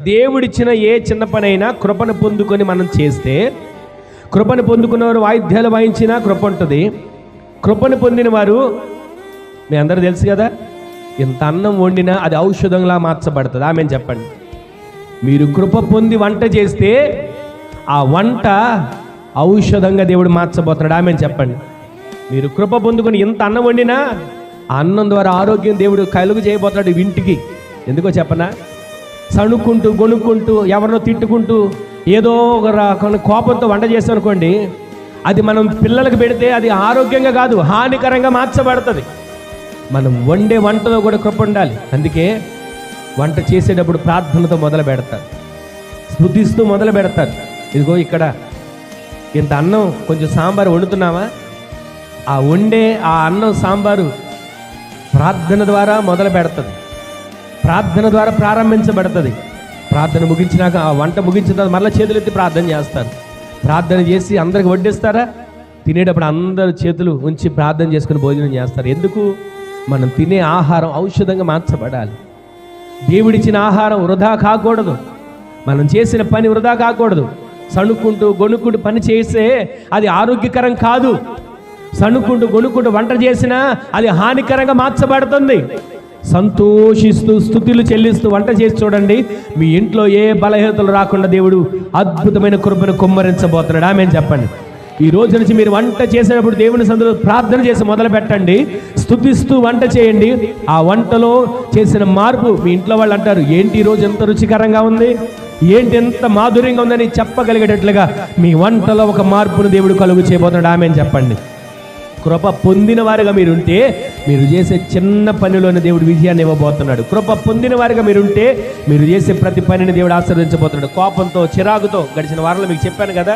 దేవుడిచ్చిన ఏ చిన్న పని అయినా కృపను పొందుకొని మనం చేస్తే, కృపను పొందుకున్నవారు వాయిద్యాలు వాయించినా కృప ఉంటుంది. కృపను పొందిన వారు మీ అందరూ తెలుసు కదా, ఇంత అన్నం వండినా అది ఔషధంలా మార్చబడుతుంది. ఆమెను చెప్పండి. మీరు కృప పొంది వంట చేస్తే ఆ వంట ఔషధంగా దేవుడు మార్చబోతున్నాడు. ఆమెను చెప్పండి. మీరు కృప పొందుకొని ఇంత అన్నం వండినా ఆ అన్నం ద్వారా ఆరోగ్యం దేవుడు కలుగు చేయబోతున్నాడు ఇంటికి. ఎందుకో చెప్పనా, సణుక్కుంటూ గొనుక్కుంటూ ఎవరినో తిట్టుకుంటూ ఏదో ఒక రకమైన కోపంతో వంట చేస్తాం అనుకోండి, అది మనం పిల్లలకు పెడితే అది ఆరోగ్యంగా కాదు, హానికరంగా మార్చబడుతుంది. మనం వండే వంటలో కూడా కృప ఉండాలి. అందుకే వంట చేసేటప్పుడు ప్రార్థనతో మొదలు పెడతారు, స్తుతిస్తూ మొదలు పెడతారు. ఇదిగో ఇక్కడ ఇంత అన్నం కొంచెం సాంబారు వండుతున్నావా, ఆ వండే ఆ అన్నం సాంబారు ప్రార్థన ద్వారా మొదలు పెడుతుంది, ప్రార్థన ద్వారా ప్రారంభించబడుతుంది. ప్రార్థన ముగించినాక ఆ వంట ముగించిన తర్వాత మళ్ళీ చేతులెత్తి ప్రార్థన చేస్తారు. ప్రార్థన చేసి అందరికి వడ్డిస్తారా, తినేటప్పుడు అందరు చేతులు ఉంచి ప్రార్థన చేసుకుని భోజనం చేస్తారు. ఎందుకు? మనం తినే ఆహారం ఔషధంగా మార్చబడాలి. దేవుడిచ్చిన ఆహారం వృధా కాకూడదు, మనం చేసిన పని వృధా కాకూడదు. సణుక్కుంటూ గొనుక్కుంటూ పని చేస్తే అది ఆరోగ్యకరం కాదు. సణుక్కుంటూ గొనుక్కుంటూ వంట చేసినా అది హానికరంగా మార్చబడుతుంది. సంతోషిస్తూ స్తుతులు చెల్లిస్తూ వంట చేసి చూడండి, మీ ఇంట్లో ఏ బలహీనతలు రాకుండా దేవుడు అద్భుతమైన కృపను కుమ్మరించబోతున్నాడు. ఆమేన్ చెప్పండి. ఈ రోజు నుంచి మీరు వంట చేసేటప్పుడు దేవుని సన్నిధిలో ప్రార్థన చేసి మొదలు పెట్టండి, స్తుతిస్తూ వంట చేయండి. ఆ వంటలో చేసిన మార్పు మీ ఇంట్లో వాళ్ళు అంటారు, ఏంటి ఈరోజు ఎంత రుచికరంగా ఉంది, ఏంటి ఎంత మాధుర్యంగా ఉందని చెప్పగలిగేటట్లుగా మీ వంటలో ఒక మార్పును దేవుడు కలుగు చేయబోతున్నాడు. ఆమేన్ చెప్పండి. కృప పొందిన వారిగా మీరుంటే మీరు చేసే చిన్న పనిలోనే దేవుడు విజయాన్ని ఇవ్వబోతున్నాడు. కృప పొందిన వారిగా మీరుంటే మీరు చేసే ప్రతి పనిని దేవుడు ఆశీర్వదించబోతున్నాడు. కోపంతో చిరాకుతో గడిచిన వారంలో మీకు చెప్పాను కదా,